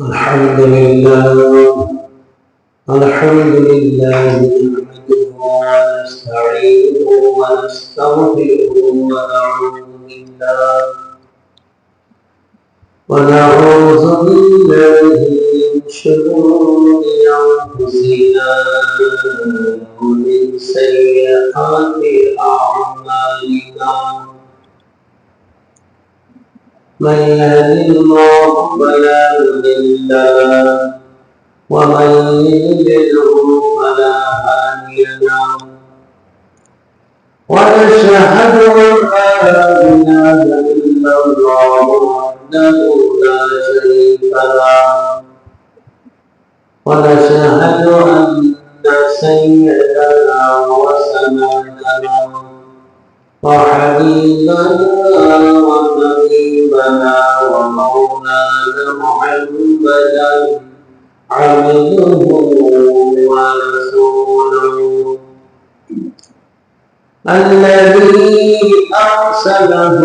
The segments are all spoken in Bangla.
الحمد لله نحمده ونستعينه ونستغفره ونعوذ بالله من شرور أنفسنا ومن سيئات أعمالنا من يهد الله فلا مضل له ومن يضلل فلا هادي له ونشهد أن لا إله إلا الله وحده لا شريك له ونشهد أن سيدنا وسندنا وحبيبنا وطبيبنا ومولانا محمدا عبده ورسوله الذي أرسله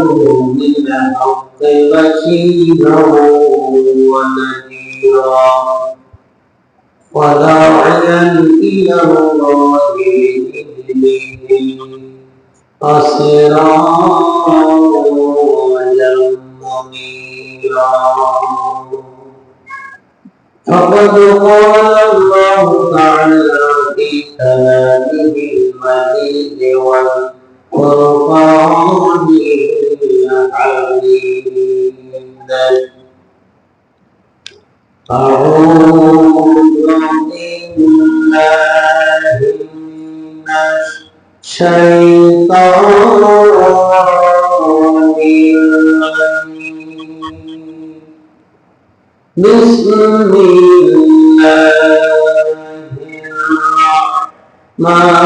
بالحق بشيرا ونذيرا وداعيا إلى الله بإذنه وسراجا منيرا فقد قال الله تعالى في كلامه المجيد والقرآن الحميد أعوذ بالله من الشيطان الرجيم بسم الله الرحمن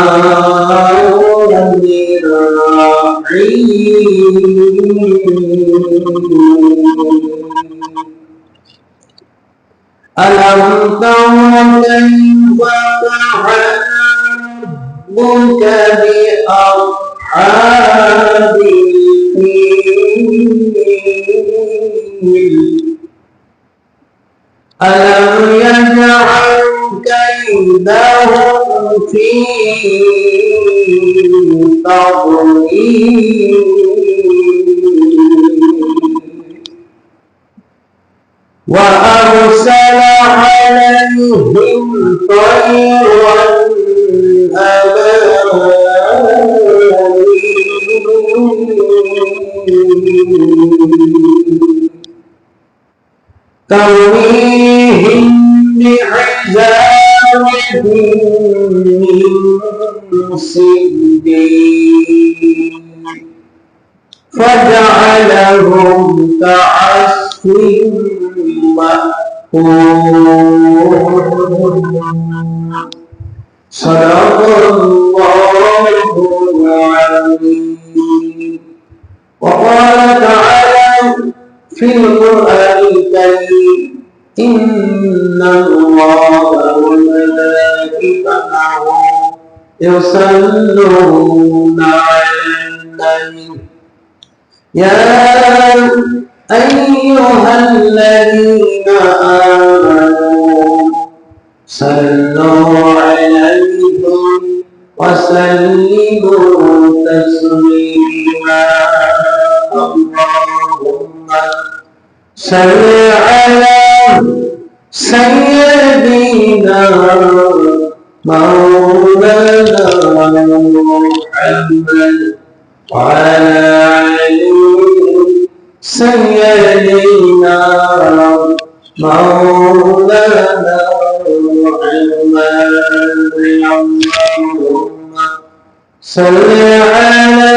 الرحيم ألم تر كيف فعل ربك بأصحاب الفيل ألم يجعل كيدهم في تضليل وأرسل عليهم طيرا أبابيل ترميهم بحجارة من سجيل فجعلهم كعصف مأكول صدق الله العظيم. وقال تعالى في القرآن الكريم إن الله وملائكته يصلون على النبي يا أيها الذين آمنوا صلوا عليه وسلموا تسليما اللهم صل على سيدنا مولانا محمد وعلى آله سيدنا مولانا محمد اللهم صل على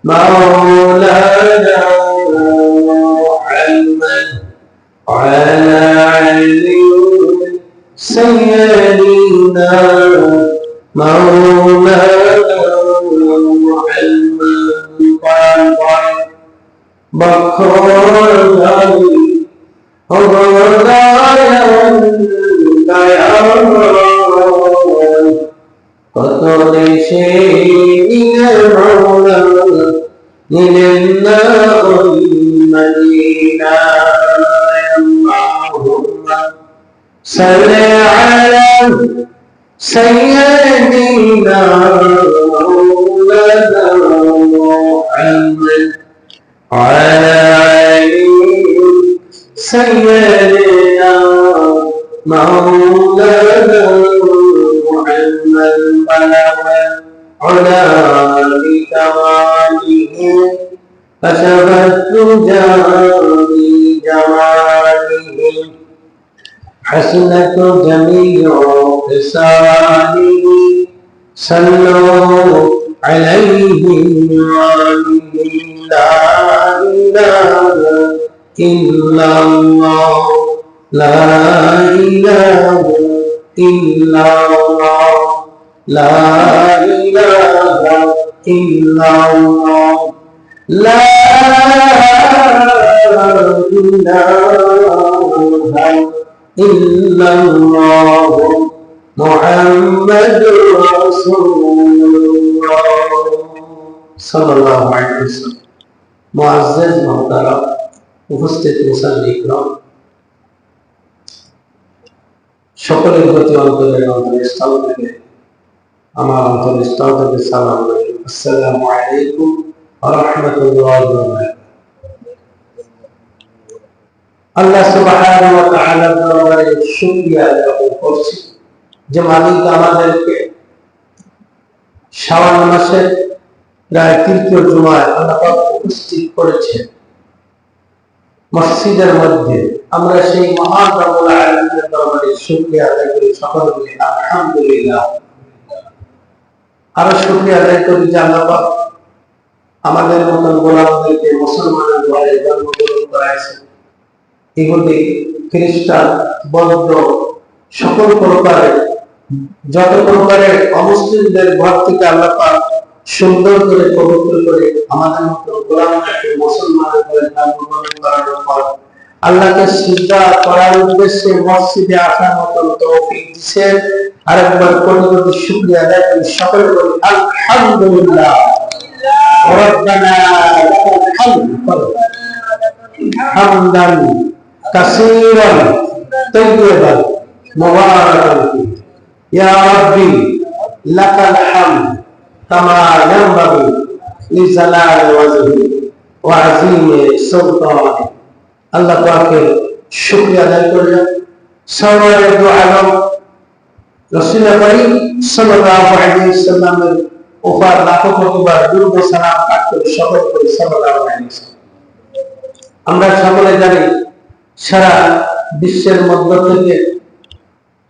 مولانا محمد وعلى آله سيدنا مولانا محمد بكرني قطر شيء المولى لله المليك اللهم صل على سيدنا مولانا محمد وعلى سيدنا مولانا محمد وعلى بكماله فشفت بجماله حسنة جميع خصاله صلوا عليه وآله لا إله إلا الله لا إله إلا الله لا إله إلا الله لا إله إلا الله محمد رسول الله صلى الله عليه وسلم মুআজ্জাজ মুহতারাম উপস্থিত মুসাল্লি ইকরাম সকলের প্রতি অন্তরের অন্তরস্থল থেকে আমার অন্তরস্থল থেকে সালাম আলাইকুম আসসালামু আলাইকুম ওয়া রাহমাতুল্লাহি ওয়া বারাকাতুহু আল্লাহ সুবহানাহু ওয়া তাআলার দরবারে শুকরিয়া জ্ঞাপন করছি যে মালিক আমাদেরকে শাওয়াল মাসের প্রায় তৃতীয় জুমায় আল্লাহ পাক উপস্থিত করেছেন মসজিদের মধ্যে। আমরা সেই মহান রব্বুল আলামিনের দরবারে শুকরিয়া আদায় করি, সকলে মিলে আলহামদুলিল্লাহ। আরো শুকরিয়া আদায় করি যে আল্লাহ পাক আমাদের মতন গোলামদেরকে মুসলমানের ঘরে জন্মগ্রহণ করাইছেন। ইহুদি, খ্রিস্টান, বৌদ্ধ সকল প্রকারের যত প্রকারের অমুসলিমদের ঘর থেকে আল্লাহ পাক সুন্দর করে পবিত্র করে আমাদের মতো গোলামদেরকে মুসলমানের ঘরে জন্মগ্রহণ করানোর পর আল্লাহকে সিজদা করার উদ্দেশ্যে মসজিদে আসার মতন তৌফিক দিয়েছেন। আরেকবার কোটি কোটি শুকরিয়া আদায় করি, সকলে বলি আলহামদুলিল্লাহ। রব্বানা লাকাল হামদ হামদান কাসীরান তাইয়্যিবান মুবারাকান ফীহি ইয়া রাব্বি লাকাল হামদ কামা ইয়ানবাগি লিজালালি ওয়াজহি ওয়া আযীমি সুলতানি। আল্লাহ পাকের শুকরিয়া আদায় করলাম। সর্বরে দু আলম রাসূল করিম সাল্লাল্লাহু আলাইহি ওয়াসাল্লামের উপর লাখো কোটিবার দুরূদ ও সালাম পাঠ করে সকল করে সাল্লাল্লাহু আলাইহি ওয়াসাল্লাম। আমরা সকলে জানি সারা বিশ্বের মধ্য থেকে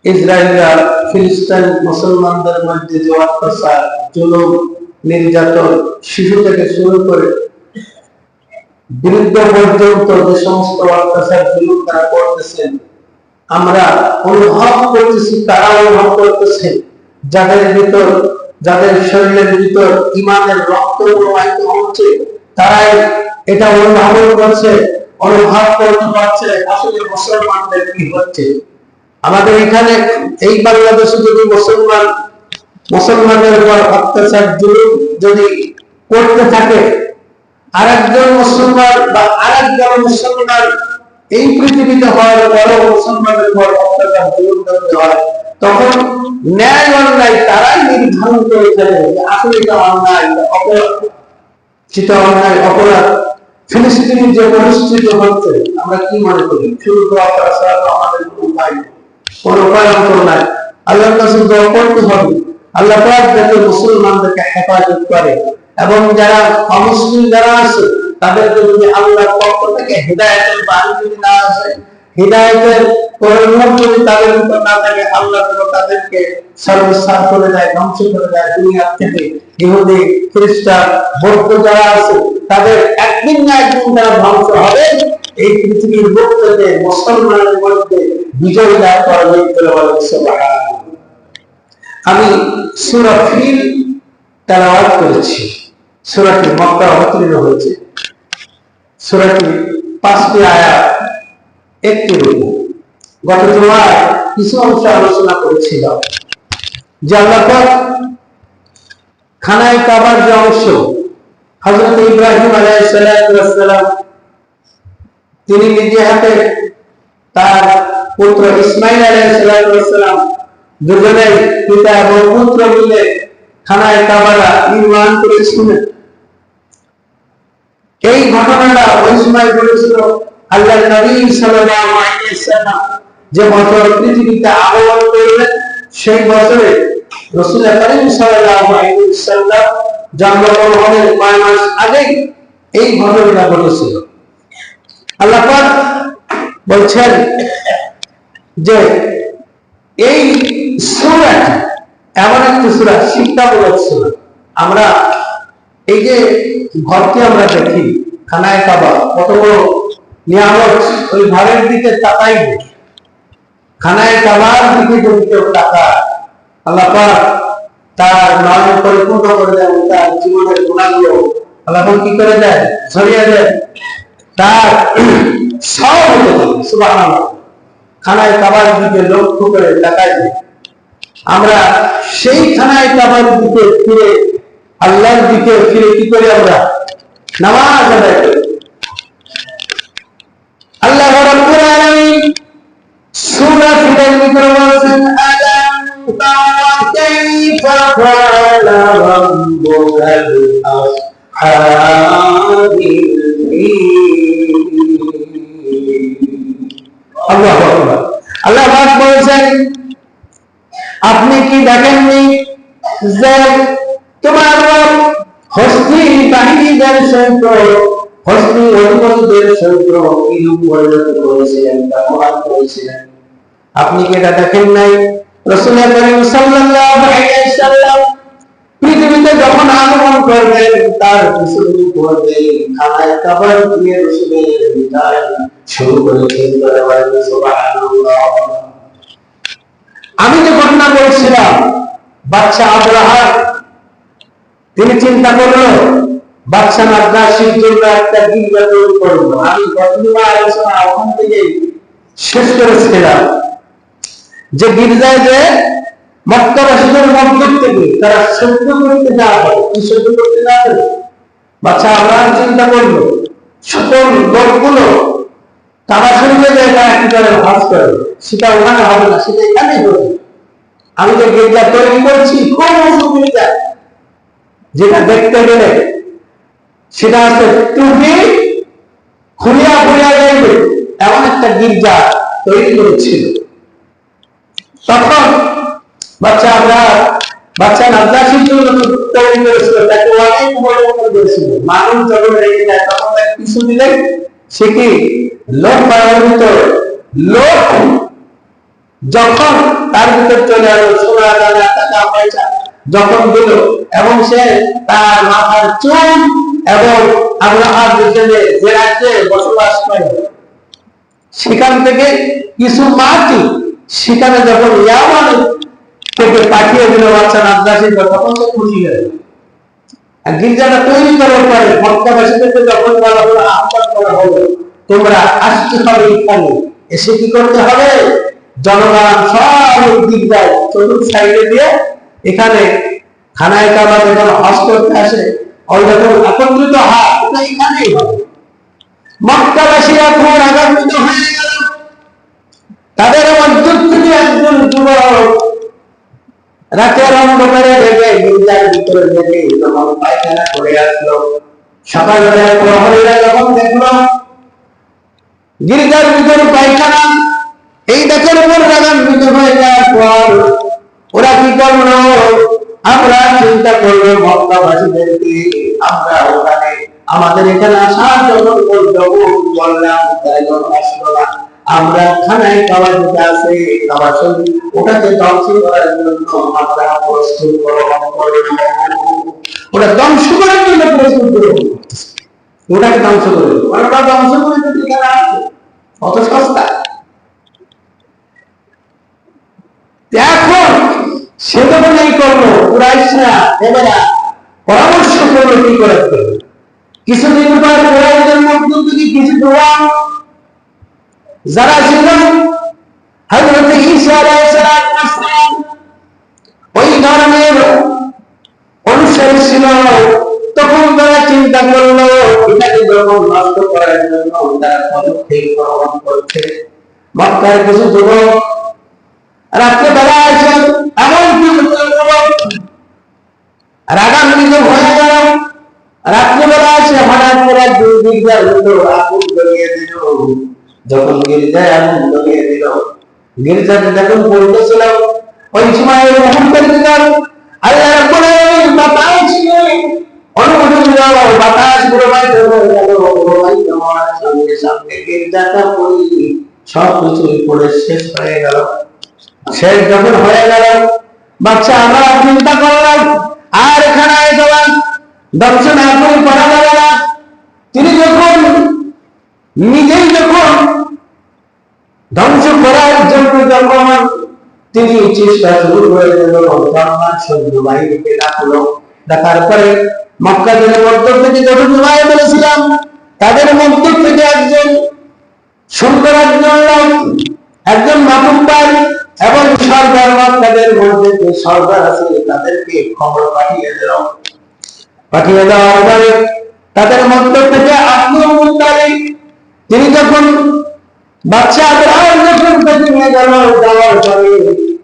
ইসরায়েলরা ফিলিস্তিন মুসলমানদের মধ্যে যে অত্যাচার, জুলুম, নির্যাতন শিশু থেকে শুরু করে বৃদ্ধ পর্যন্ত যে সমস্ত অত্যাচার জুলুম তারা করতেছেন আমরা অনুভব করতেছি, তারা অনুভব করতেছে। যাদের ভিতর, যাদের শরীরের ভিতর ইমানের রক্ত প্রবাহিত হচ্ছে তারাই এটা অনুভব করছে, অনুভব করতে পারছে আসলে মুসলমানদের কি হচ্ছে। আমাদের এখানে এই বাংলাদেশে যদি মুসলমানের উপর অত্যাচার জুলুম যদি করতে থাকে, আরেকজন মুসলমান বা আরেকজন মুসলমান এই পৃথিবীতে হওয়ার পরও মুসলমানের উপর অত্যাচার জুলুম করতে হয়, তখন ন্যায় অন্যায় তারাই নির্ধারণ করে ফেলে যে আসলে এটা অন্যায়, অপরাধ। সেটা অন্যায়, অপরাধ। ফিলিস্তিনি যে পরিস্থিতি হচ্ছে আমরা কি মনে করি? শুধু দোয়া করা ছাড়া আমাদের কোনো উপায় নেই, কোনো উপায়ন্তর নাই। আল্লাহর কাছে দোয়া করতে হবে আল্লাহ পাক যাতে মুসলমানদেরকে হেফাজত করে এবং যারা অমুসলিম যারা আছে তাদেরকে যদি আল্লাহর পক্ষ থেকে হিদায়াতের বাণী যদি না আসে, হিদায়াতের পরিণাম যদি তাদের উপর না থাকে, আল্লাহ তাদেরকে সর্বসার করে দেয়, ধ্বংস করে দেয় দুনিয়া থেকে। ইহুদি, খ্রিস্টান, বৌদ্ধ যারা আছে তাদের একদিন না একদিন তারা ধ্বংস হবে। এই পৃথিবীর বুক থেকে মুসলমানের মধ্যে বিজয় লাভ করা যাবে। আমি সূরা ফিল তেলাওয়াত করেছি। সূরাটি মক্কা অবতীর্ণ হয়েছে। সূরাটি 5টি আয়াত, 1টি রুকু। গত জুমায় কিছু অংশ আলোচনা করেছিলাম যে আল্লাহ পাক খানায় কাবার যে অংশ হযরত ইব্রাহিম আলাইহিস সালাম তিনি নিজে হাতে তার পুত্র ইসমাইল আলাইহিস সালাম দুজনেই পিতা এবং পুত্র মিলে খানায় কাবা নির্মাণ করেছিলেন। এই ঘটনাটা ওই সময় ঘটেছিল আল্লাহর নবী সাল্লাল্লাহু আলাইহি ওয়াসাল্লাম যে বছর পৃথিবীতে আগমন করলেন, সেই বছরে রাসূল করিম সাল্লাল্লাহু আলাইহি ওয়াসাল্লাম জন্মগ্রহণের 9 মাস আগে এই ঘটনাটা ঘটেছিল। আল্লাহ পাক বলছেন যে এই সূরাটি এমন একটি সূরা, শিক্ষামূলক সূরা। আমরা এই যে ঘরটি আমরা দেখি খানায় কাবা, কত বড় নিয়ামত, ওই ঘরের দিকে তাকাই, খানায় কাবার দিকে যদি কেউ তাকায়, আল্লাহ পাক তার নয়ন পরিপূর্ণ করে দেন, তার জীবনের গুণাগুলো আল্লাহ পাক কি করে দেন, ছড়িয়ে দেন, তার সব হতে থাকে। সুবহানাল্লাহ। খানায় কাবার দিকে লক্ষ্য করে তাকাই, আমরা সেই খানায় কাবার দিকে ফিরে, আল্লাহর দিকে ফিরে কি করি, আমরা নামাজ আদায় করি। আল্লাহ রাব্বুল আলামিন সূরা ফিরের ভিতরে বলেছেন, আলাম তারা কাইফা ফাআলা রাব্বুকাল আসহাবিল ফিল। আল্লাহু আকবার। আল্লাহ পাক বলেছেন, আপনি কি দেখেননি যে তোমার রব হস্তি বাহিনীদের সহিত, হস্তি অধিপতিদের সহিত কিরূপ পরিণত করেছিলেন, ব্যবহার করেছিলেন? আপনি কি এটা দেখেন নাই? রাসূল করিম সাল্লাল্লাহু আলাইহি ওয়াসাল্লাম পৃথিবীতে যখন আগমন করবেন, তার কিছুদিন পূর্বে খানায় কাবার দিয়ে রাসূলের বিদায় শুরু করেছেন। সুবহানাল্লাহ। আমি যে ঘটনা বলছিলাম, বাদশা আবরাহা তিনি চিন্তা করলো বাদশা নাজ্জাশীর জন্য একটা গির্জা তৈরি করবো। আমি গতবার আলোচনা ওখান থেকে শেষ করেছিলাম যে গির্জায় যে মক্কাবাসীদের মধ্য থেকে তারা সহ্য করতে না পারে, কি সহ্য করতে না পারে, বাদশা আবরাহা চিন্তা করলো সকল লোকগুলো কাবা শরীফে যে একেবারে হজ করে, সেটা ওখানে হবে না, সেটা এখানেই হবে। আমি যে গির্জা তৈরি করছি খুব উঁচু গির্জা, যেটা দেখতে গেলে সেটা হচ্ছে টুপি খুলিয়া খুলিয়া যাইবে এমন একটা গির্জা তৈরি করেছিল। তখন বাচ্চা নাজ্জাশীর জন্য তৈরি করেছিল, তাকে অনেক বড় করে দিয়েছিল। মানুষ যখন রেখে যায় তখন তাকে কিছু দিলে সে কি লোক বাড়ানোর ভিতর লোক যখন তার ভিতর চলে আসলো, সোনা দানা টাকা পয়সা যখন দিল, এবং সে তার মাথার চুল এবং আবরাহার যে রাজ্যে বসবাস করে সেখান থেকে কিছু মাটি সেখানে যখন ইয়ামান থেকে পাঠিয়ে দিল বাচ্চা নাজ্জাশী, তখন সে খুশি হয়ে গির্জাটা তৈরি করার পরে মক্কাবাসীদেরকে যখন বলা হলো, আহ্বান করা হলো, তোমরা আসতে হবে এখানে, এসে কি করতে হবে, জনগণ সব গির্জায় চতুর্থ সাইডে দিয়ে এখানে খানায় কাবা যখন হজ করতে আসে, ওই যখন একত্রিত হয় ওটা এখানেই হবে। মক্কাবাসীরা খুব আগান্বিত হয়ে গেল। তাদের মধ্য থেকে একজন যুবক রাতের অন্ধকারে রেখে গির্জার ভিতরে রেখে যখন পায়খানা করে আসলো, সকালবেলা প্রহরীরা যখন দেখলো গির্জার ভিতরে পায়খানা, এই দেখের উপর রাগান্বিত হয়ে যাওয়ার পর ওরা কি করলো, আমরা চিন্তা করবো মক্কাবাসীদেরকে আমরা ওখানে আমাদের এখানে আসার যখন বললাম, তাই যখন আসলো না, আমরা খানায় কাবা যেটা আছে কাবা শরীফ ওটাকে ধ্বংস করার জন্য আমরা প্রস্তুত গ্রহণ করব, ওটা ধ্বংস করার জন্য প্রস্তুত করব, ওটাকে ধ্বংস করে দেবো। ওটা ধ্বংস করে দিতে এখানে আসবে অত সস্তা। এখন সে যখন এই করলো, কুরাইশরা এবারে পরামর্শ করলো কি করে করবে। কিছুদিন পর কুরাইশদের মধ্য থেকে কিছু জওয়ান যারা ছিলেন হযরত ঈসা আলাইহিস সালাম ওই ধর্মের অনুসারী ছিল, তখন তারা চিন্তা করলো এটাকে যখন নষ্ট করার জন্য তারা পদক্ষেপ গ্রহণ করছে, মক্কার কিছু যুবক রাত্রে বেলা আসেন, এমনকি রাগান্বিত হয়ে গেল। রাত্রিবেলা আসে হঠাৎ করে দুই গির্জার ভিতর আগুন ধরিয়ে দিল। যখন গির্জায় আগুন ধরিয়ে দিল, গির্জাতে যখন বলতেছিল, ওই সময় মুহূর্তের ভিতর আল্লাহ রাব্বুল আলামিন বাতাস অনুমতি দিল, বাতাস প্রবাহিত হয়ে গেল। প্রবাহিত হওয়ার সঙ্গে সঙ্গে গির্জাটা সব কিছুই পড়ে শেষ হয়ে গেল। শেষ যখন হয়ে গেল, বাচ্চা আমরা চিন্তা করলাম আর এখানে যাওয়া ধ্বংস না করে করা যাবে না। তিনি যখন নিজেই যখন ধ্বংস করার জন্য যখন তিনি চেষ্টা শুরু করে দিল, সৈন্যবাহিনীকে ডাকলো। ডাকার পরে মক্কাদের মধ্য থেকে যখন জমায়ে বলেছিলাম, তাদের মধ্য থেকে একজন শুনকরার জন্য একজন মাতুব্বার এবং সরদার, মক্কাদের মধ্যে যে সরদার আছে তাদেরকে খবর পাঠিয়ে দেওয়ার পরে তাদের মধ্য থেকে আব্দুল মুত্তালিব তিনি যখন বাচ্চা আবরার যখন তাকে নিয়ে গেল, যাওয়ার পরে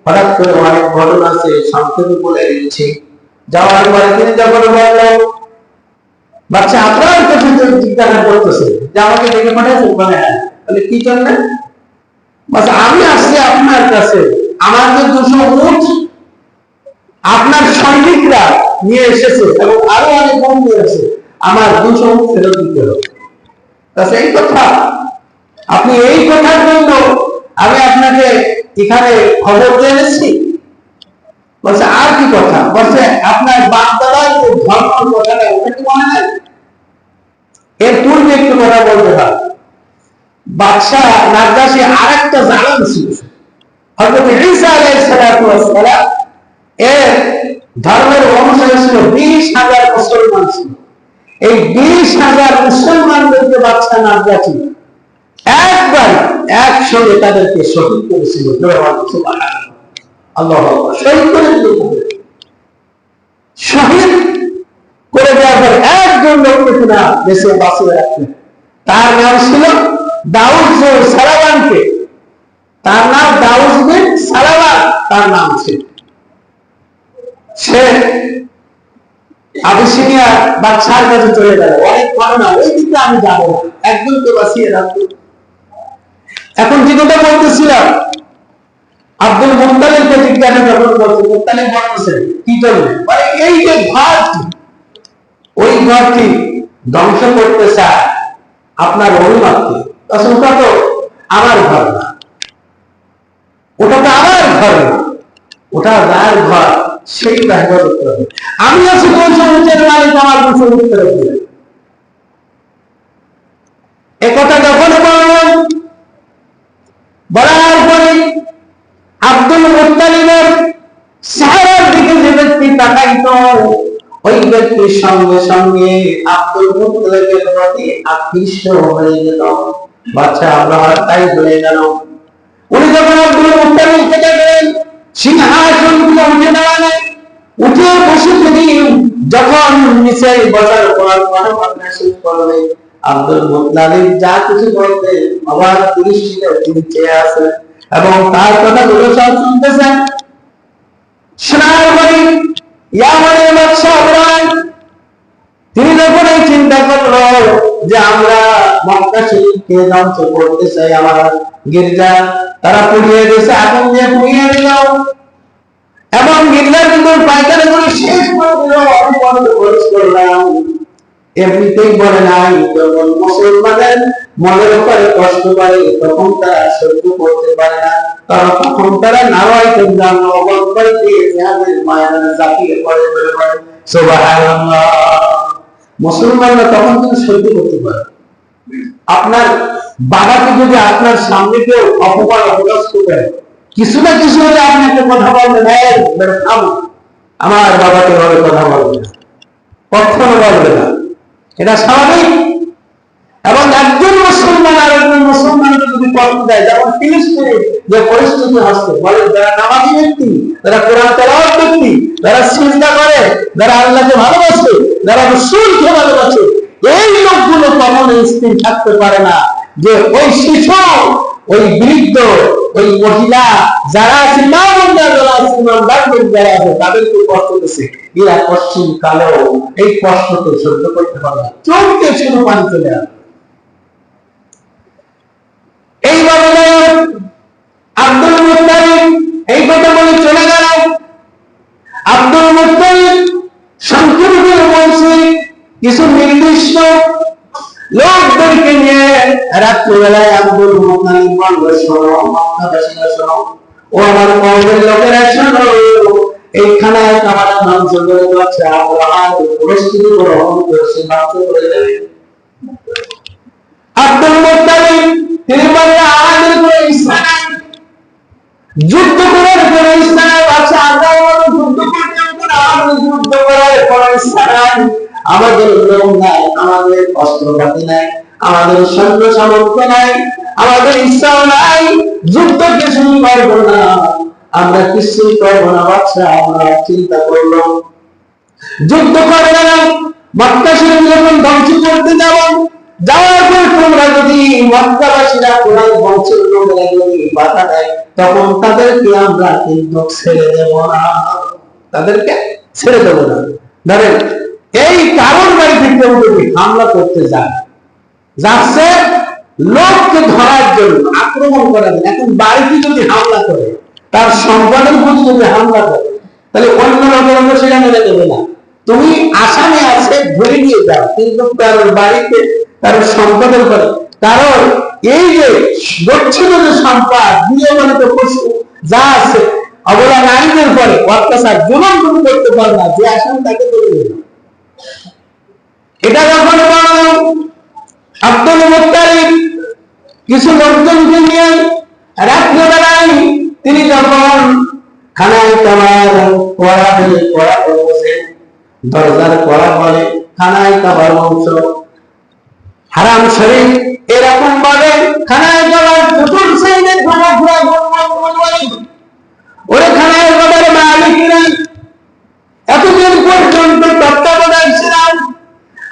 হঠাৎ করে অনেক ঘটনা আছে, সংক্ষেপে বলে দিচ্ছি। যাওয়ার পরে তিনি যখন বললেন, বাচ্চা আবরার কাছে জিজ্ঞাসা করতেছে যে আমাকে ডেকে পাঠাচ্ছেন, বলে হ্যাঁ। বলে কি জন্য? বাচ্চা আমি আসছি আপনার কাছে, আমার যে 200 উট আপনার সৈনিকরা নিয়ে এসেছে এবং আরো অনেক কম নিয়ে এসেছে, আমার 200 উট ফেরত দিতে হবে। এই কথা, আপনি এই কথার জন্য আমি আপনাকে এখানে খবর দিয়ে এনেছি? বলছে আর কি কথা? বলছে আপনার বাপ দাদার যে ধর্ম কথাটা ওটা কি মনে নেই? এর পূর্বে একটু কথা বলতে হয়। বাদশাহ নাজ্জাশী আর একটা জালেম ছিল, হযরত ঈসা আলাইহিস সালাতু ওয়াস সালাম এর ধর্মের অনুসারী ছিল 20,000 মুসলমান ছিল। এই 20,000 মুসলমানদেরকে বাদশাহ নাজ্জাশী একবার একসঙ্গে তাদেরকে শহীদ করেছিল। আল্লাহু আকবার। শহীদ করে দিল। শহীদ করে দেওয়ার পর একজন লোককে কিনা দেশে বাঁচিয়ে রাখলেন। তার নাম ছিল দাউদ বিন সালাবানকে। তার নাম দাউদ বিন সালাবান তার নাম ছিল। সে আবিসিনিয়া বাদশার কাছে চলে গেল। অনেক ঘটনা, ওই দিকে আমি যাবো না, একজনকে বাঁচিয়ে রাখবো। এখন যে কথা বলতেছিলাম, আব্দুল মুত্তালিবকে জিজ্ঞাসা যখন করছে, মুত্তালিব বলতেছে কি জন্য? মানে এই যে ঘরটি, ওই ঘরটি ধ্বংস করতে চায় আপনার অভিমতকে। ওটা তো আমার ঘর না, ওটা তো আমার ঘর না, ওটা যার ঘর সেই ব্যবহার করতে হবে। আমি আছি 200 উটের মালিক, আমার 200 উট ফেরত দিবে। একথা যখন বললাম, বলার পরে আব্দুল মুত্তালিবের চেহারার দিকে যে ব্যক্তি তাকাইতো, ওই ব্যক্তির সঙ্গে সঙ্গে আব্দুল মুত্তালিবের প্রতি আকৃষ্ট হয়ে গেল। বাচ্চা আব্রাহা তাই হয়ে গেল। উনি যখন আব্দুল মুত্তালিব থেকে গেলেন, সিংহাসন থেকে উঠে দাঁড়ালেন। উঠে বসে তিনি যখন নিচে বসার পর কথা শেষ করলেন, আব্দুল মুত্তালিব যা কিছু বলতেন অবাক দৃষ্টিতে তিনি চেয়ে আছেন এবং তার কথাগুলো সব শুনতেছেন। শোনার পরে ইয়ামানের বাদশা আবরার তিনি যখন এই চিন্তা করলো যে আমরা মক্কা শরীফকে ধ্বংস করতে চাই, আমার গির্জা তারা পুড়িয়ে দিয়েছে, আগুন দিয়ে পুড়িয়ে দিল এবং গির্জার ভিতর পায়খানা করে শেষ করে দিল। আমি বন্ধ খরচ করলাম। এমনিতেই বলে নাই, যখন মুসলমানের মনের উপরে কষ্ট পায় তখন তারা সহ্য করতে পারে না, কারণ তখন তারা নারায়ণ জান অবলম্বন দিয়ে জিহাদের ময়দানে ঝাঁপিয়ে পড়ে বলে সুবহানাল্লাহ। মুসলমানরা তখন কিন্তু সহ্য করতে পারে। আপনার বাবাকে যদি আপনার সামনে কেউ অপমান অপদস্থ করে, কিছু না কিছু হলে আপনি একটা কথা বলবেন, আমার বাবাকে ভাবে কথা বলবে না, কখনো বলবে না, এটা স্বাভাবিক। এবং একজন মুসলমান আর একজন মুসলমানকে যদি কষ্ট দেয়, যেমন ফিলিস্তিনে যে পরিস্থিতি হচ্ছে, বলে যারা নামাজি ব্যক্তি, যারা কোরআন তেলাওয়াত ব্যক্তি, যারা সিজদা করে, যারা আল্লাহকে ভালোবাসে, যারা রাসূলকে ভালোবাসে, এই লোকগুলো স্থির থাকতে পারে না যে ওই শিশু, ওই বৃদ্ধ, ওই মহিলা যারা আছে, যারা আছে তাদেরকে কষ্ট দিচ্ছে, এরা পশ্চিম কালেও এই কষ্টকে সহ্য করতে পারে না, চোখে শুধু পানি চলে আসে। এইভাবে আব্দুল মুত্তালিব এই কথা বলে চলে গেল। আব্দুল মুত্তালিব সংক্ষেপে বলছে কিছু নির্দিষ্ট লোকদেরকে নিয়ে রাত্রিবেলায় আব্দুল মুত্তালিব বলল, শোনো মক্কাবাসীরা, শোনো, ও আমার কওমের লোকেরা, শোনো, এই খানায় কাবার ধ্বংস করে যাচ্ছে, আবরাহার পরিস্থিতি গ্রহণ করছে, ধ্বংস করে দেবে। আব্দুল মুত্তালিব তিনি বললেন, আমাদের কোনো ইচ্ছা নাই, যুদ্ধ করার কোনো ইচ্ছা নাই, আচ্ছা আমরা যুদ্ধ করতে হবে না, আমাদের যুদ্ধ করার কোনো ইচ্ছা নাই, আমাদের লোক নাই, আমাদের অস্ত্রপাতি নাই, আমাদের সৈন্য সামর্থ্য নাই, আমাদের ইচ্ছাও নাই, যুদ্ধ কিছুই করবো না, আমরা কিছুই করবো না। বাচ্চা আমরা চিন্তা করলাম যুদ্ধ করবে না, মক্কা শরীফ যখন ধ্বংস করতে যাব, যাওয়ার পর তোমরা যদি মক্কাবাসীরা কোরআন বংশের লোকেরা যদি বাধা দেয়, তখন তাদেরকে আমরা কিন্তু ছেড়ে দেব না, তাদেরকে ছেড়ে দেব না। ধরেন এই কারোর বাড়িতে কেউ যদি হামলা করতে যায়, যাচ্ছে লোককে ধরার জন্য, আক্রমণ করার জন্য, এখন বাড়িতে যদি হামলা করে, তার সম্পদের প্রতি যদি হামলা করে, তাহলে অন্য লোকের সেটা মেনে দেবে না। তুমি আসামে আছে ধরে নিয়ে যাও, কিন্তু কারোর বাড়িতে, কারোর সম্পদের করে, কারণ এই যে গচ্ছিত যে সম্পদ, গৃহপালিত পশু যা আছে, অবলা নারীদের পরে অত্যাচার জুলুম তুমি করতে পারো না, যে আসাম তাকে ধরে নেবে। এটা যখন আব্দুল মুত্তালিব কিছু লোকজনকে নিয়ে রাত্রিবেলায় তিনি যখন খানায় কাবার কড়া বসেন, দরজার কড়া বলে খানায় কাবার অংশ হারাম শরীফ, এরকম ভাবে খানায় কাবার চতুর শ্রেণীর ওরে খানায় কাবার মালিকরা এতদিন পর্যন্ত তত্ত্বাবধান ছিলাম,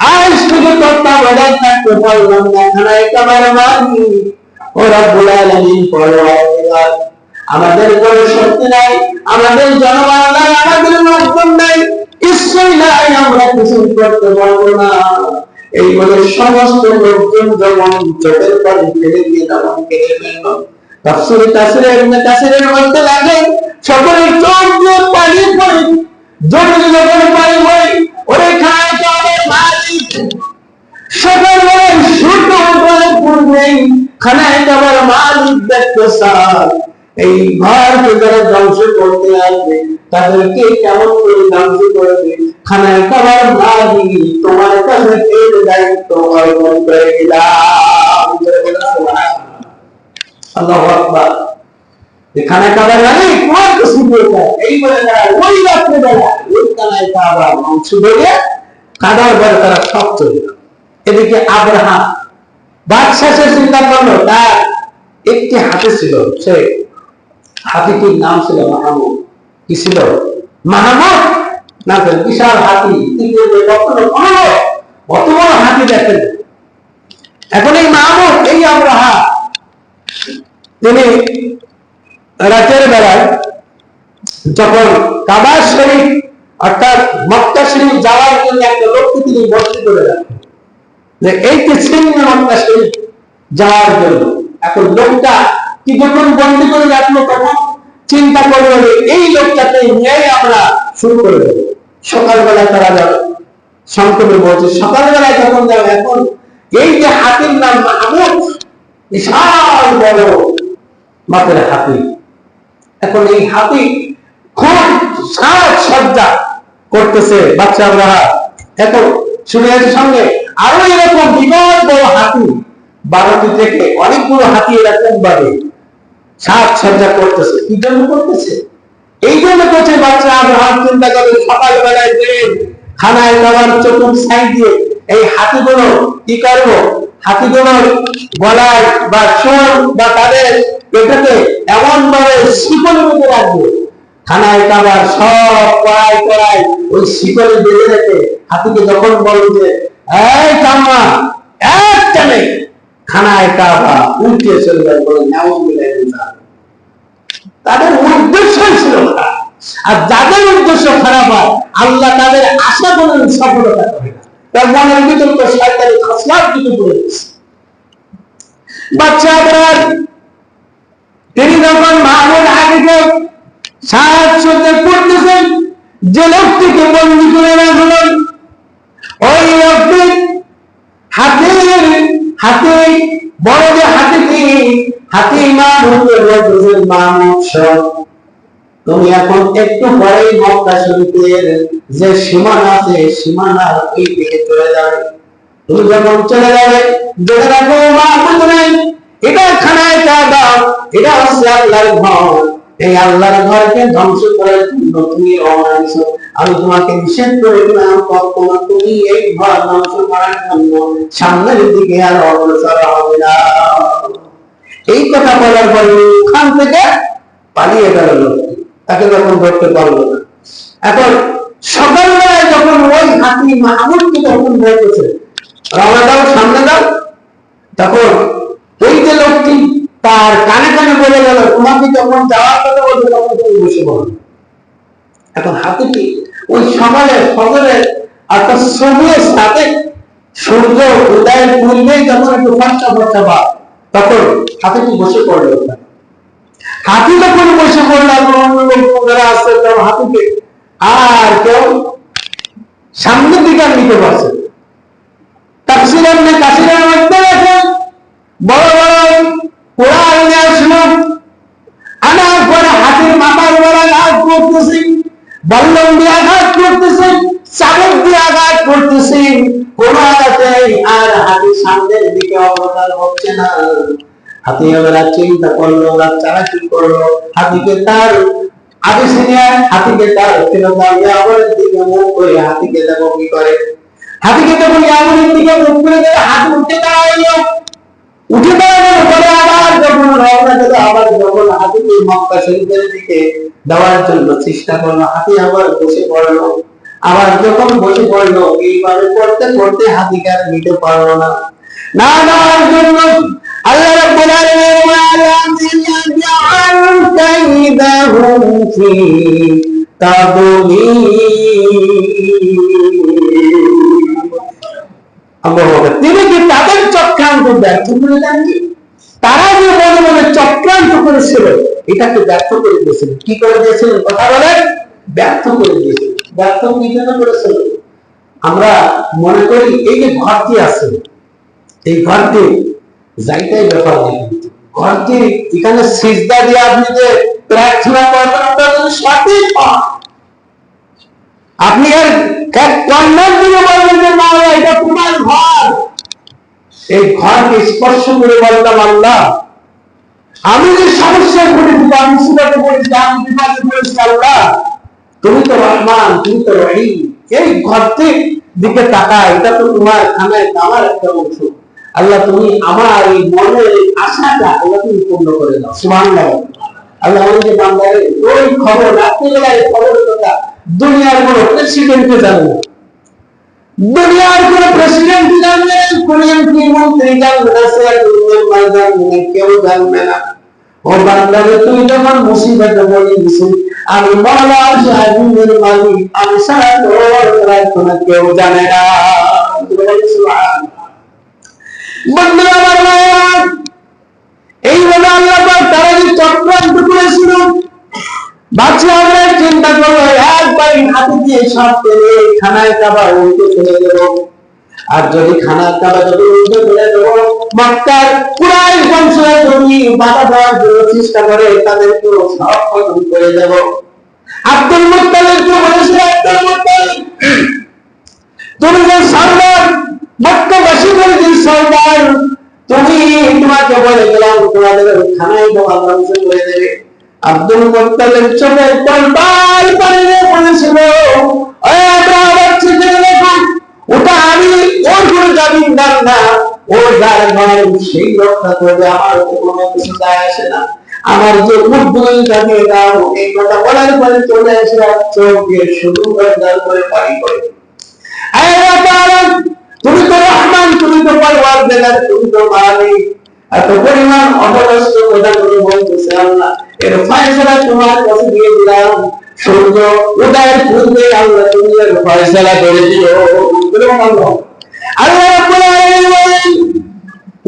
আজ শুধু তত্ত্বাবধান থাকতে পারলাম না, খানায় কাবার মালিক ও রব্বুল আলামিন পরওয়ারদিগার, আমাদের কোনো শক্তি নাই, আমাদের জনবল নাই, আমাদের লোকজন নাই, কিছুই নাই, আমরা কিছু করতে পারবো না। এই বলে সমস্ত লোকজন যখন চোখের পানি ফেলে দিয়ে তখন কেঁদে ফেলল। তাফসীরের মধ্যে লাগে সকলের চোখ দিয়ে পানি পড়ে, জমিনে যখন পানি পড়ে, ওরে খায় কাবার মালিক সকালবেলায় সূর্য উদয়ের পূর্বেই খানায় কাবার মালিক দেখতে চায় এই ঘরকে যারা ধ্বংস করতে আসবে তাদেরকে কেমন করে ধ্বংস করবে। খানায় কাবার মালিক তোমার কাছে এই দায়িত্ব অর্পণ করে দিলাম। আল্লাহু আকবার। খানায় কাবার মালিক তোমার কাছে এই বলে না, ওই রাত্রিবেলা ওই খানায় কাবার ধ্বংস করে কাদার পরে তারা সব চলে গেল। এদিকে আব্রাহা বাদশা চিন্তা করলো, তার একটি হাতি ছিল, সে হাতিটির নাম ছিল মাহমুদ। কি ছিল? মাহমুদ না, বিশাল হাতি, কত বড় হাতি দেখেন। এখন এই মাহমুদ, এই আব্রাহা, তিনি রাতের বেলায় যখন কাবা শরীফ অর্থাৎ মক্কা শরীফ যাওয়ার জন্য একটা লোককে তিনি বন্দী করে রাখেন, যে এইটি ছিন্ন মক্কা শরীফ যাওয়ার জন্য। এখন লোকটা কি যখন বন্দী করে রাখলো, তখন চিন্তা করলো যে এই লোকটাকে নিয়ে আমরা শুরু করে দেবো, সকালবেলায় তারা যাবে। সংক্ষেপে বলছে সকালবেলায় যখন যাবে, এখন এই যে হাতির নাম মাহমুদ, বিশাল বড় মাপের হাতি, এখন এই হাতি খুব সাজসজ্জা করতেছে বাচ্চা আব্রাহা। এখন শুনিয়ার সঙ্গে আরো এরকম বিরাট বড় হাতি 12টি থেকে অনেকগুলো হাতি এরকম ভাবে সাজসজ্জা করতেছে। কি জন্য করতেছে? এই জন্য করছে বাচ্চা আব্রাহা চিন্তা করে সকালবেলায় যে খানায় কাবার চতুর সাইড দিয়ে এই হাতিগুলো কি করবো, হাতিগুলোর গলায় বা চোর বা তাদের পেটেতে এমন ভাবে শিকল বেঁধে রাখবে, খানায় কাবার সব কড়াই কড়াই ওই শিকলে বেঁধে রেখে হাতিকে যখন বলবে এই কাম্মা একটানে খানায় কাবা উল্টে চলে যায় বলে নাউজুবিল্লাহ। তাদের উদ্দেশ্য ছিল খারাপ, আর যাদের উদ্দেশ্য খারাপ হয় আল্লাহ তাদের আশা করেন সফলতা করে না, তার মনের ভিতর তো শয়তানি খসলাত কিছু পড়ে গেছে। বাচ্চারা তিনি যখন মাহমুদ আলীকে সাহায্য করতেছেন, যে লোকটিকে বন্দী করে রাখলেন, ওই লোকটি হাতে বড় যে হাতে মাহমুদের বলতেছেন, মাহমুদ সব তুমি এখন একটু পরেই মক্কা শরীফের যে সীমানা আছে সীমানার ওই দিকে চলে যাবে। তুমি যখন চলে যাবে দেখে রাখো মাহমুদ নাই, এটা খানায় কাবা, এটা হচ্ছে আল্লাহর ঘর। এই আল্লাহর ঘরকে ধ্বংস করার জন্য তুমি রওনা দিছো। আমি তোমাকে নিষেধ করে দিলাম কখনো তুমি এই ঘর ধ্বংস করার জন্য সামনের দিকে আর অগ্রসর হবে না। এই কথা বলার পরে ওখান থেকে পালিয়ে গেল লোকটি, তাকে যখন ধরতে পারলো না। এখন সকালবেলায় যখন ওই হাতি মাহমুদকে যখন বলতেছে রওনা দাও, সামনে দাও, তখন ওই যে লোকটি তার কানে কানে বলে গেল তোমাকে যখন যাওয়ার কথা বলবে তখন তুমি বসে পড়ো। এখন হাতিটি ওই সকালে ফজরের অর্থাৎ সূর্যের সাথে সূর্য উদয়ের পূর্বেই যখন একটু ফর্সা ফর্সা ভাব, তখন হাতিটি বসে পড়লো। হাতি যখন বসে পড়লাম যারা আসছে হাতিকে আর কেউ সামনের দিকে নিতে পারছে। তাফসীরের কাসিরের মধ্যে আছে বড় বড় কোরআন নিয়ে আসলো, আনার পরে হাতির মাথার উপর আঘাত করতেছে, বল্লম দিয়ে আঘাত করতেছে, চাবুক দিয়ে আঘাত করতেছে, কোন আঘাতে আর হাতি সামনের দিকে অগ্রসর হচ্ছে না। হাতি ওরা চিন্তা করলো, ওরা চারা কি করলো, হাতিকে তার আদেশ নিয়ে হাতিকে তার ইয়ামনের দিকে মুখ করে হাতিকে দেখো কি করে। হাতিকে যখন ইয়ামনের দিকে মুখ করে দেয়, হাতি উঠে দাঁড়াইলো, উঠে দাঁড়ানোর পরে আবার যখন রওনা দিল, আবার যখন হাতিকে মক্কা শরীফের দিকে দেওয়ার জন্য চেষ্টা করলো, হাতি আবার বসে পড়লো। আবার যখন বসে পড়লো এইভাবে করতে করতে হাতিকে আর নিতে পারলো না। না নেওয়ার জন্য আল্লাহ রাব্বুল আলামিন তিনি কি তাদের চক্রান্ত ব্যর্থ করে দেননি? তারা যে মনে মনে চক্রান্ত করেছিল এটাকে ব্যর্থ করে দিয়েছিল। কি করে দিয়েছিলেন কথা বলেন? ব্যর্থ করে দিয়েছিল। ব্যর্থ কি জন্য করেছিল? আমরা মনে করি এই যে ঘরটি আছে, এই ঘরটি যাইটাই ব্যাপার নেই, ঘরটি এখানে সিজদা দিয়ে আপনি যে প্রার্থনা করবেন ওটা যদি সঠিক হয়, আপনি আর কন্যার দিকে বলবেন যে না এটা তোমার ঘর, এই ঘরকে স্পর্শ করে বললাম আল্লাহ আমি যে সমস্যায় পড়েছি, আমি মুসিবতে পড়েছি, আমি বিপদে পড়েছি, আল্লাহ তুমি তো রহমান, তুমি তো রহিম, এই ঘরটির দিকে তাকায়, এটা তো তোমার খানায় আমার একটা অংশ, আল্লাহ তুমি আমার এই মনের আশাটা আল্লাহ তুমি পূর্ণ করে দাও। সুবহানাল্লাহ। আল্লাহ আমাদের বান্দারে ওই খবর রাত্রিবেলায় খবরের কথা দুনিয়ার কোনো প্রেসিডেন্টকে জানে না, দুনিয়ার কোন প্রেসিডেন্ট জানবে, কোন এমপি মন্ত্রী জানবে না, দুনিয়ার জানবে কেউ জানবে না। ও বান্দারে তুই যখন মুসিবতে পড়ে গেছিস, আমি মাওলা আযমের মালিক, আমি সারা তোর প্রার্থনা কেউ জানে না। সুবহানাল্লাহ। বন্ধুরা আমার এইভাবে আল্লাহ পাক তারা যে চক্রান্ত করেছিল, বাচ্চা আমরা চিন্তা করলো একবার হাতে দিয়ে সব পেলে খানায় কাবা উল্টে চলে গেল। আর যদি খানায় কাবা যদি উল্টে চলে গেল, মক্কার কুরাইশ বংশের যদি বাধা দেওয়ার জন্য চেষ্টা করে তাদেরকে সব খতম করে দেব। আব্দুল মুত্তালিবকে বলেছিল, আব্দুল মুত্তালিব তুমি যে সর্দার, মক্কাবাসীদের যে সর্দার, তুমি তোমাকে বলে গেলাম তোমাদের খানায় কাবা ধ্বংস করে দেবে। আব্দুল মুত্তালিব চোখের পাল্টাল পানিতে পড়েছিল, ওটা আমি ওর কোনো জামিনদার না, ওর যার ঘর সেই রক্ষা করবে, আমার কোনো কিছু যায় আসে না, আমার যে উদ্যোগ জানিয়ে দাও। এই কথা বলার পরে চলে আসে চোখ দিয়ে শুরু করে দাও করে পানি করে। তুমি তো রহমান, তুমি তো পরওয়ার জায়গায় তুমি তো মারানি, এত পরিমাণ অপদস্থ কথা করে বলতেছে আল্লাহ, এর ফয়সালা তোমার কাছে দিয়ে দিলাম, সূর্য উদয়ের পূর্বে আল্লাহ তুমি এর ফয়সালা করে দিও। আল্লাহ রাব্বুল আলামিন বলেন,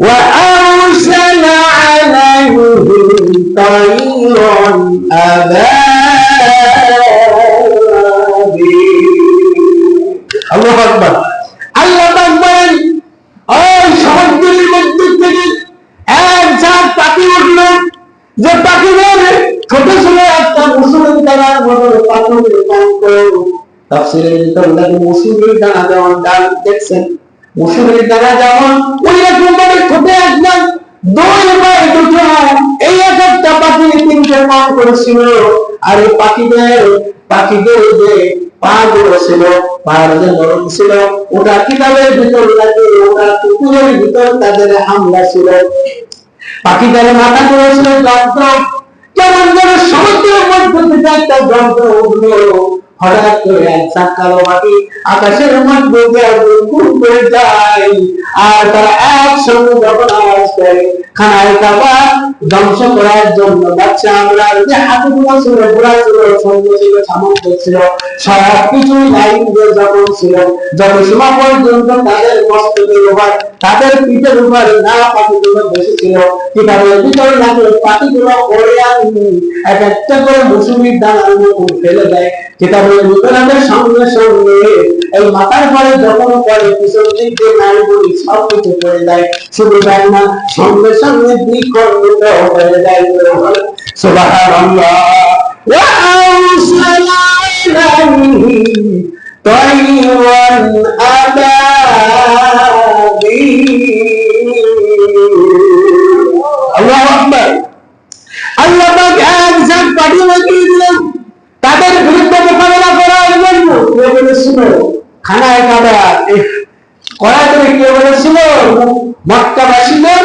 ওয়া আরসালা আলাইহিম তাইরান আবাবিল। আল্লাহু আকবার। আল্লাহ পাক বলেন, ওই সমুদ্রের মধ্যে থেকে এক ঝাঁক পাখি উঠল, যে পাখিদের ছোট ছোট একটা মুসুরের দানার মতো পাখিদের নাম করল। তাফসীরের ভিতরে লাগে মুসুরের দানা যেমন ডাল দেখছেন, মুসুরের দানা যেমন ওই রকম ভাবে ছোট একদম দুই বার দুটো এই একটা পাখি তিনটে নাম করেছিল। আর এই পাখিদের যে পা গুলো ছিল, পায়ের যে নরম ছিল, ওটা কিতাবের ভিতর লাগে, ওটা কুকুরের ভিতর তাদের হামলা ছিল। পাখিদের মাথা গুলো ছিল যন্ত্র, কেমন যেন সমুদ্রের মধ্যে থেকে একটা যন্ত্র উঠলো। হঠাৎ করে এক ঝাঁক কালো পাখি আকাশের মধ্যে ঘুর করে যায়, আর তারা একসঙ্গে যখন আওয়াজ করে খানায় কাবা ধ্বংস করার জন্য বাচ্চা আমরা যে হাতিগুলো ছিল, ঘোড়া ছিল, সৈন্য ছিল, সামন্ত ছিল, সব কিছু লাইন দিয়ে যখন ছিল, যত সময় পর্যন্ত তাদের মস্তকের উপর, তাদের পিঠের উপর না পাখিগুলো বসেছিল, কিভাবে ভিতরে লাগলো পাখিগুলো ওড়ে আনি এক একটা করে মৌসুমীর দানার উপর ফেলে দেয়। কিতাবের ভিতরে সঙ্গে সঙ্গে এই মাথার পরে যখন পরে পিছন দিক দিয়ে নারীগুলি সব কিছু পড়ে যায়, শুধু তাই না সঙ্গে সঙ্গে দ্বিখণ্ডিত হয়ে যায়। সুবহানাল্লাহ। ওয়া আরসালা আলাইহিম তাইরান আবাবিল। আল্লাহু আকবার। আল্লাহ পাক এক ঝাঁক পাখি লাগিয়ে দিলেন তাদের বিরুদ্ধে মোকাবেলা করার জন্য। কে বলেছিল? খানায় কাবা করাতে কে বলেছিল? মক্কাবাসীদের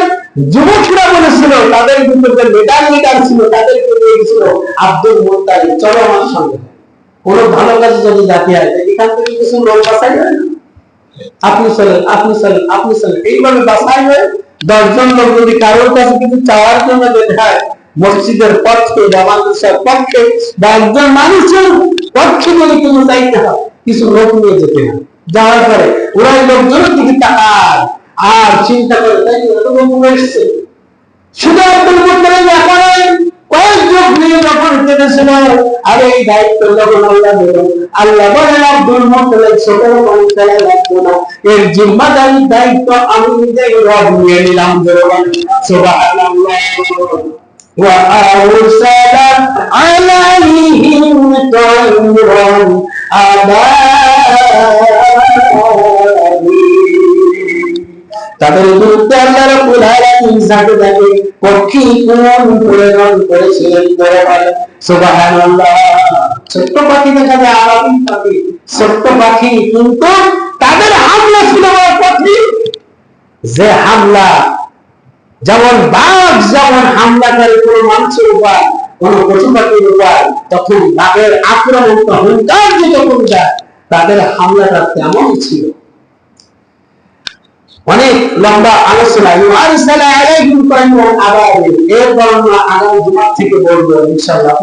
যুবকরা বলেছিল, তাদের ভিতরে লিডার ছিল, তাদেরকে নিয়ে গেছিল আব্দুল মুত্তালিব, চলো আমার সঙ্গে, কোন ভালো কাজে যদি জাতি হয় এখান থেকে কিছু লোক বাছাই হয় না, আপনি চলেন, আপনি চলেন, আপনি চলেন, এইভাবে বাছাই হয়ে 10 জন লোক যদি কারোর কাছে কিছু চাওয়ার জন্য যেতে হয়, মসজিদের পক্ষে বা মানুষের পক্ষে বা একজন মানুষের পক্ষে যদি কিছু চাইতে হয়, কিছু লোক নিয়ে যেতে হয়। যাওয়ার পরে ওরা লোকজনের দিকে তাকায় আর চিন্তা করে, তাই এসছে শুধু আব্দুল মুত্তালিব এখন কয়েক যুগ নিয়ে যখন কেটেছিল, আর এই দায়িত্ব যখন আল্লাহ দিল, আল্লাহ বলেন আব্দুল মুত্তালিব ছোট মানুষেরা লাগবে না, এর জিম্মাদারি দায়িত্ব আমি নিজেই রব নিয়ে নিলাম। সুবহানাল্লাহ। ওয়া আরসালা আলাইহিম তাইরান আবাবিল। তাদের বিরুদ্ধে আল্লাহ রাব্বুল আলামিন যাকে যাকে পক্ষী প্রেরণ করেছিলেন, সুবহানাল্লাহ। ছোট্ট পাখি দেখা যায়, আবাবিল পাখি, ছোট্ট পাখি, কিন্তু তাদের হামলা ছিল পাখি, যে হামলা যেমন বাঘ যেমন হামলা করে কোন মানুষের উপর, কোন পশু পাখির উপর, তখন বাঘের আক্রমণ হুঙ্কার যে যখন যায়, তাদের হামলাটা তেমন ছিল। অনেক লম্বা আলোচনা। আরসালা আলাইহিম তাইরান আবাবিল, এর বর্ণনা আগামী জুমা থেকে বলবো ইনশাআল্লাহ।